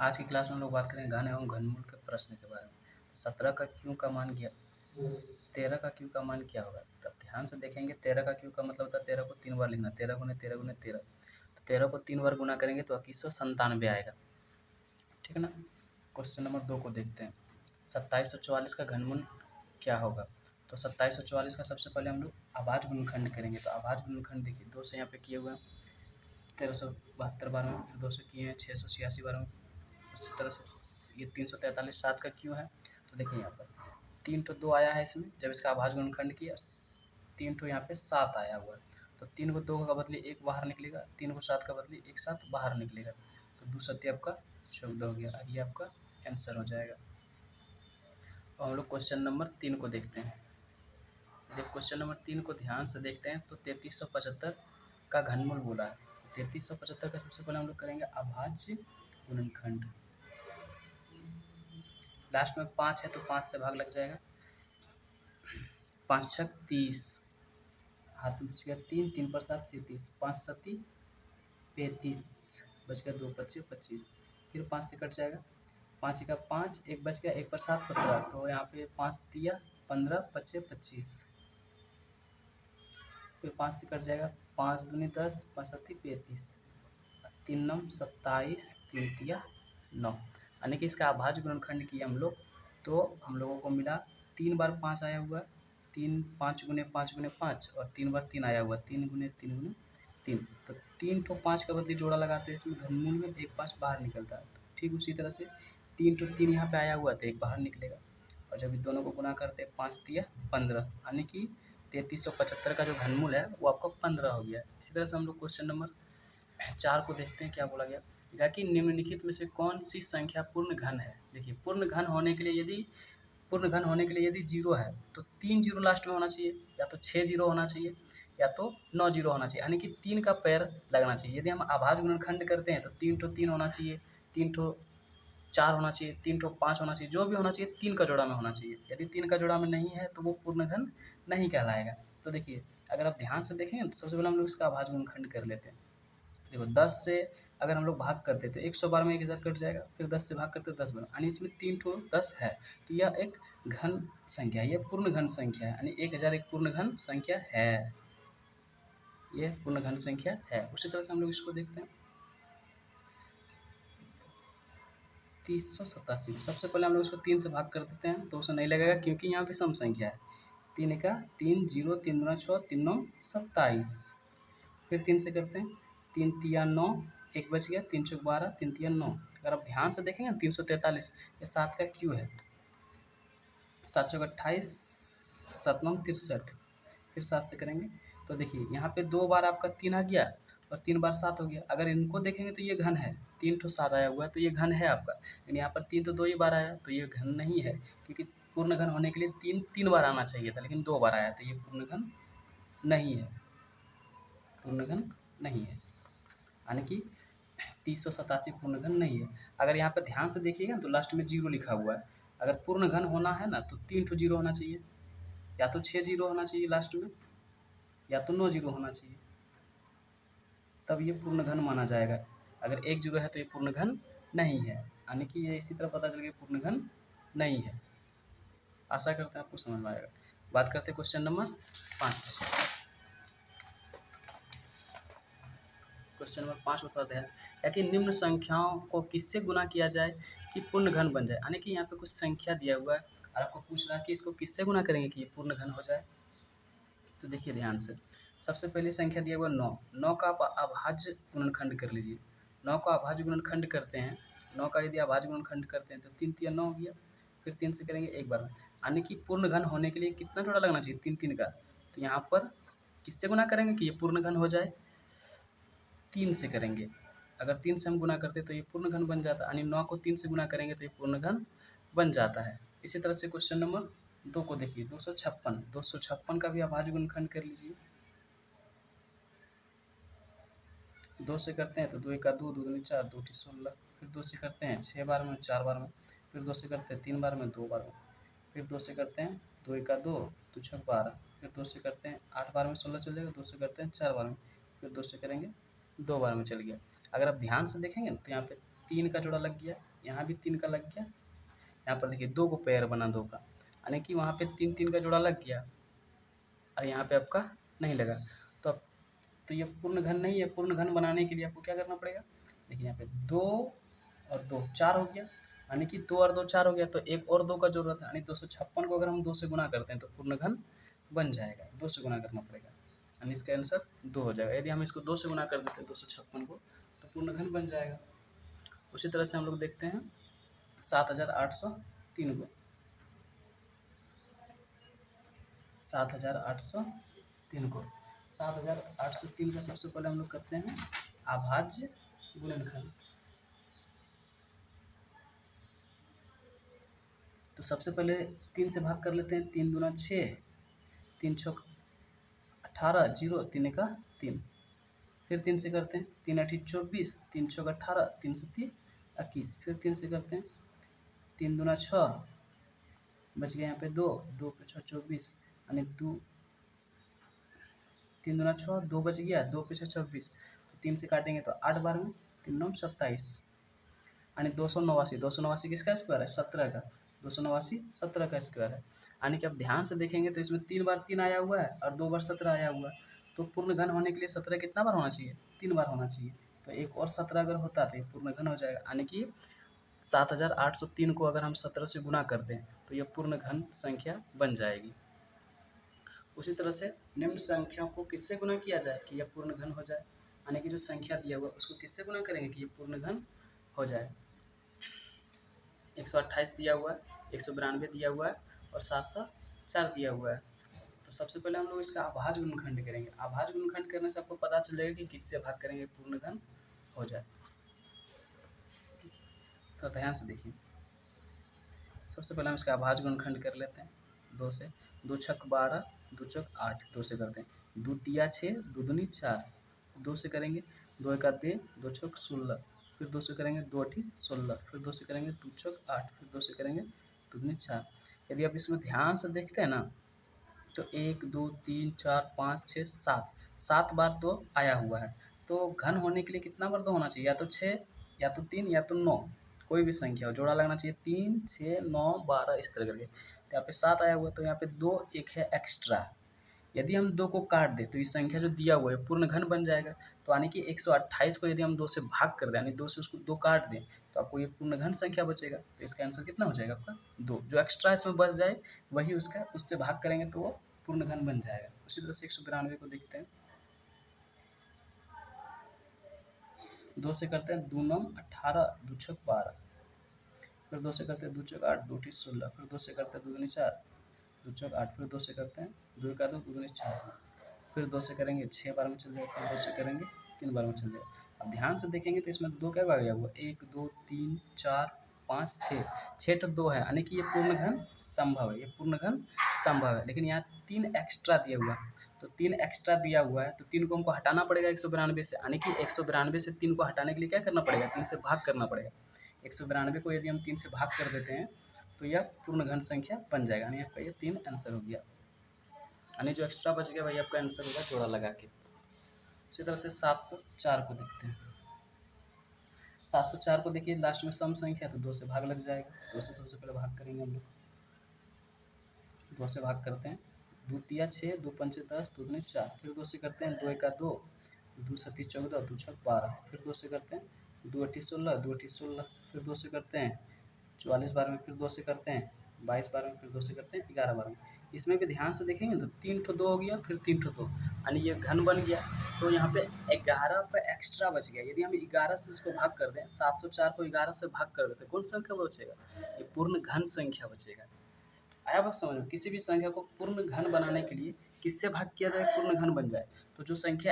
आज की क्लास में हम लोग बात करेंगे घन एवं घनमूल के प्रश्न के बारे में। 17 का क्यू का मान क्या, 13 का क्यू का मान क्या होगा। तब ध्यान से देखेंगे 13 का क्यू का मतलब होता है 13 को 3 बार लिखना, 13 गुने 13 गुने 13। तो 13 को 3 बार गुना करेंगे तो 2197 आएगा, ठीक है ना। क्वेश्चन नंबर 2 को देखते हैं। 2744 का घनमूल क्या होगा। तो 2744 का सबसे पहले हम लोग अभाज्य गुणनखंड करेंगे। तो अभाज्य गुणनखंड देखिए 2 से यहाँ पे किए हुए हैं 1372 बार में, फिर 2 से किए हैं 686 बार में। उसी तरह से ये 343 7 का क्यों है। तो देखिए यहाँ पर 3 तो 2 आया है इसमें, जब इसका अभाज्य गुणनखंड किया 3 तो यहाँ पे 7 आया हुआ है। तो 3 को 2 का बदले 1 बाहर निकलेगा, 3 को 7 का बदले 1 7 बाहर निकलेगा। तो 2 सत्य आपका शुद्ध हो गया और ये आपका आंसर हो जाएगा। और हम लोग क्वेश्चन नंबर 3 को देखते हैं। जब क्वेश्चन नंबर 3 को ध्यान से देखते हैं तो 3375 का घनमूल बोला है। 3375 का सबसे पहले हम लोग करेंगे अभाज्य गुणनखंड। लास्ट में 5 है तो 5 से भाग लग जाएगा, 5 6 30, हाथ में बच गया 3, 3 पर 7 37, 5 7 35, बच गया 2 25 25, फिर 5 से कट जाएगा, 5 का 5, 1 बच गया, 1 पर 7 17, तो यहाँ पे 5 तिया 15 25 25, फिर 5 से कट जाएगा, 5 दूनी 10, 5 7 35, 3 9 27, 3 तिया 9। यानी कि इसका अभाज्य गुणनखंड किया हम लोग तो हम लोगों को मिला 3 बार 5 आया हुआ, 3 5 गुने 5 गुने 5 और 3 बार 3 आया हुआ, 3 गुने 3 गुने 3। तो 3 तो 5 का बदले जोड़ा लगाते हैं इसमें, घनमूल में 1 5 बाहर निकलता है। ठीक उसी तरह से 3 तो 3 यहाँ पे आया हुआ तो 1 बाहर निकलेगा, और जब इन दोनों को गुना करते हैं 5 तिया 15, यानी कि 3375 का जो घनमूल है वो आपका 15 हो गया। इसी तरह से हम लोग क्वेश्चन नंबर 4 को देखते हैं क्या बोला गया। कहा कि निम्नलिखित में से कौन सी संख्या पूर्ण घन है। देखिए पूर्ण घन होने के लिए यदि 0 है तो 3 जीरो लास्ट में होना चाहिए, या तो 6 जीरो होना चाहिए, या तो 9 जीरो होना चाहिए, यानी कि 3 का पैर लगना चाहिए। यदि हम अभाज्य गुणनखंड करते हैं तो 3 तो 3 होना चाहिए, 3 तो 4 होना चाहिए, 3 तो 5 होना चाहिए, जो भी होना चाहिए 3 का जोड़ा में होना चाहिए। यदि 3 का जोड़ा में नहीं है तो वो पूर्ण घन नहीं कहलाएगा। तो देखिए अगर आप ध्यान से देखेंगे तो सबसे पहले हम लोग इसका अभाज्य गुणनखंड कर लेते हैं। देखो 10 से अगर हम लोग भाग करते तो 100 बार में 1000 कट जाएगा, फिर 10 से भाग करते 10 बार, यानी इसमें 3 ठो 10 है, तो यह एक घन संख्या है, यह पूर्ण घन संख्या है, यानी 1000 एक पूर्ण घन संख्या है, यह पूर्ण घन संख्या है। उसी तरह से हम लोग इसको देखते हैं 387। सबसे पहले हम लोग इसको 3 से भाग कर देते हैं तो उसे नहीं लगेगा क्योंकि यहाँ विषम संख्या है। 3 का 3 0, 3 दूना 6, 3 9 27, फिर 3 से करते हैं 3 तिया 9, 1 बच गया, 3 चौक 12, 3 तिया 9। अगर आप ध्यान से देखेंगे 343 ये 7 का क्यू है, 7 चौक 28, 7 9 63, फिर 7 से करेंगे तो देखिए यहाँ पे 2 बार आपका 3 आ गया और 3 बार 7 हो गया। अगर इनको देखेंगे तो ये घन है, 3 ठो 7 आया हुआ है तो ये घन है आपका, लेकिन यहाँ पर 3 तो 2 ही बार आया तो ये घन नहीं है, क्योंकि पूर्ण घन होने के लिए 3 बार आना चाहिए था, लेकिन 2 बार आया तो ये पूर्ण घन नहीं है, पूर्ण घन नहीं है, यानी कि 387 पूर्ण घन नहीं है। अगर यहाँ पर ध्यान से देखिएगा तो लास्ट में 0 लिखा हुआ है। अगर पूर्ण घन होना है ना तो 3 ठो 0 होना चाहिए, या तो 6 जीरो होना चाहिए लास्ट में, या तो 9 जीरो होना चाहिए, तब ये पूर्ण घन माना जाएगा। अगर 1 जीरो है तो ये पूर्ण घन नहीं है, यानी कि ये इसी तरह पता चल गया पूर्ण घन नहीं है। आशा करते हैं आपको समझ में आएगा। बात करते हैं क्वेश्चन नंबर 5। क्वेश्चन नंबर 5 बताते हैं या कि निम्न संख्याओं को किससे गुना किया जाए कि पूर्ण घन बन जाए। यानी कि यहाँ पे कुछ संख्या दिया हुआ है और आपको पूछ रहा है कि इसको किससे गुना करेंगे कि ये पूर्ण घन हो जाए। तो देखिए ध्यान से, सबसे पहली संख्या दिया हुआ 9, 9 का आप अभाज्य गुणनखंड कर लीजिए। 9 का अभाज्य गुणनखंड करते हैं, 9 का यदि अभाज्य गुणनखंड करते हैं तो 3 तिया 9 हो गया, फिर 3 से करेंगे एक बार में, यानी कि पूर्ण घन होने के लिए कितना जोड़ा लगना चाहिए 3 3 का। तो यहाँ पर किससे गुना करेंगे कि ये पूर्ण घन हो जाए, 3 से करेंगे। अगर 3 से हम गुना करते तो ये पूर्ण घन बन जाता, यानी 9 को 3 से गुना करेंगे तो ये पूर्ण घन बन जाता है। इसी तरह से क्वेश्चन नंबर 2 को देखिए 256, 256 का भी अभाज्य गुणनखंड कर लीजिए। 2 से करते हैं तो 2 का 2, 2 दूनी 4, 2 टी 16, फिर 2 से करते हैं 6 बार में 4 बार में, फिर 2 से करते हैं 3 बार में 2 बार में, फिर 2 से करते हैं 2 का 2, 2 छक 12, फिर 2 से करते हैं 8 बार में 16 चल जाएगा, 2 से करते हैं 4 बार में, फिर 2 से करेंगे 2 बार में चल गया। अगर आप ध्यान से देखेंगे तो यहाँ पे 3 का जोड़ा लग गया, यहाँ भी 3 का लग गया, यहाँ पर देखिए 2 को पेयर बना 2 का, यानी कि वहाँ पे 3 का जोड़ा लग गया और यहाँ पे आपका नहीं लगा। तो अब तो ये पूर्ण घन नहीं है। पूर्ण घन बनाने के लिए आपको क्या करना पड़ेगा, देखिए यहाँ पे 2 और 2 4 हो गया, यानी कि 2 और 2 4 हो गया, तो एक और 2 का जरूरत है, यानी 256 को अगर हम 2 से गुना करते हैं तो पूर्ण घन बन जाएगा। 2 से गुना करना पड़ेगा, यानी इसका आंसर 2 हो जाएगा। यदि हम इसको 2 से गुना कर देते हैं 256 को, तो पूर्ण घन बन जाएगा। उसी तरह से हम लोग देखते हैं 7803 को। 7803 को 7803 का सबसे पहले हम लोग करते हैं अभाज्य गुणनखंड। तो सबसे पहले 3 से भाग कर लेते हैं। 3 दूना 6, 3 छक 18, 0, 3 एका 3। फिर 3 से करते हैं। 3 आठी 24, 3 छक 18, 3 सत्ती 21। फिर 3 से करते हैं। 3 दूना 6, बच गया यहाँ पे 2, 2 पे 6 24, यानी 3 दूना 6, 2 बच गया, 2 पे 6 26। तो 3 से काटेंगे तो 8 बार में 3 9 27, यानी 289। 289 किसका स्क्वायर है, 17 का। 289 17 का स्क्वायर है, यानी कि अब ध्यान से देखेंगे तो इसमें 3 बार 3 आया हुआ है और 2 बार 17 आया हुआ है। तो पूर्ण घन होने के लिए 17 कितना बार होना चाहिए, 3 बार होना चाहिए। तो एक और 17 अगर होता तो ये पूर्ण घन हो जाएगा, यानी कि 7803 को अगर हम 17 से गुना कर दें तो यह पूर्ण घन संख्या बन जाएगी। उसी तरह से निम्न संख्याओं को किससे गुना किया जाए कि यह पूर्ण घन हो जाए, यानी कि जो संख्या दिया हुआ उसको किससे गुना करेंगे कि यह पूर्ण घन हो जाए। 128 दिया हुआ है, 192 दिया हुआ है और 704 दिया हुआ है। तो सबसे पहले हम लोग इसका अभाज्य गुणनखंड करेंगे। अभाज्य गुणनखंड करने से आपको पता चल जाएगा कि किससे भाग करेंगे पूर्ण घन हो जाए। तो ध्यान से देखिए, सबसे पहले हम इसका अभाज्य गुणनखंड कर लेते हैं 2 से। 2 छक 12, 2 चौक 8, 2 से करते हैं। 2 तिया 6, 2 दूनी 4, 2 से करेंगे। 2 एका 2, 2 छक 16, फिर 2 से करेंगे। 2 अठी 16, फिर 2 से करेंगे। 2 चौक 8, फिर 2 से करेंगे। 2 दूनी 4। यदि आप इसमें ध्यान से देखते हैं ना तो 1 2 3 4 5 6 7 7 बार तो आया हुआ है। तो घन होने के लिए कितना बार तो होना चाहिए, या तो 6, या तो 3, या तो 9, कोई भी संख्या हो, जोड़ा लगना चाहिए। 3 6 9 12 इस तरह करके। तो यहाँ पे 7 आया हुआ है, तो यहाँ पे 2 एक है एक्स्ट्रा। यदि हम 2 को काट दें तो ये संख्या जो दिया हुआ है पूर्ण घन बन जाएगा। तो यानी कि 128 को यदि हम 2 से भाग कर दें, यानी 2 से उसको 2 काट दें, तो आपको ये पूर्ण घन संख्या बचेगा। तो इसका आंसर कितना हो जाएगा आपका 2। जो एक्स्ट्रा इसमें बच जाए वही उसका उससे भाग करेंगे तो वो पूर्ण घन बन जाएगा। उसी तरह से 192 को देखते हैं। 2 से करते हैं। 2 9 18, 2 छक 12, फिर 2 से करते हैं। 2 चौक 8, 2 ठी 16, फिर 2 से करते हैं। 2 दूनी 4, 2 चौक 8, फिर 2 से करते हैं। 2 एका 2, 2 दूनी 4, फिर 2 से करेंगे 6 बार में चल जाएगा, फिर 2 से करेंगे 3 बार में चल जाएगा। अब ध्यान से देखेंगे तो इसमें 2 क्या आ गया हुआ, 1 2 3 4 5 6, 6 तो 2 है, यानी कि ये पूर्ण घन संभव है। ये पूर्ण घन संभव है, लेकिन यहाँ 3 एक्स्ट्रा दिया हुआ है। तो 3 एक्स्ट्रा दिया हुआ है तो 3 को हमको हटाना पड़ेगा 192 से, यानी कि 192 से 3 को हटाने के लिए क्या करना पड़ेगा, 3 से भाग करना पड़ेगा। 192 को यदि हम 3 से भाग कर देते हैं तो यह पूर्ण घन संख्या बन जाएगा, यानी आपका ये 3 आंसर हो गया। यानी जो एक्स्ट्रा बच गया वही आपका आंसर होगा जोड़ा लगा के। उसी तरह से 704 को देखते हैं। 704 को देखिए, लास्ट में सम संख्या तो 2 से भाग लग जाएगा। 2 से सबसे पहले भाग करेंगे हम लोग। 2 से भाग करते हैं। 2 तिया 6, 2 पंचे 10, 2 दूनी 4, फिर 2 से करते हैं। 2 एका 2, 2 सत्ती 14, 2 छक 12, फिर 2 से करते हैं। 2 अठी 16, 2 अठी 16, फिर 2 से करते हैं। 44 बार में, फिर 2 से करते हैं। 22 बार में, फिर 2 से करते हैं। 11 बार में। इसमें भी ध्यान से देखेंगे तो 3 ठो 2 हो गया, फिर 3 ठो 2, यानी ये घन बन गया। तो यहाँ पे 11 पे एक्स्ट्रा बच गया। यदि हम 11 से इसको भाग कर दें, 704 को 11 से भाग कर देते, कौन संख्या बचेगा, ये पूर्ण घन संख्या बचेगा। आया बात समझ में, किसी भी संख्या को पूर्ण घन बनाने के लिए किससे भाग किया जाए पूर्ण घन बन जाए। तो जो संख्या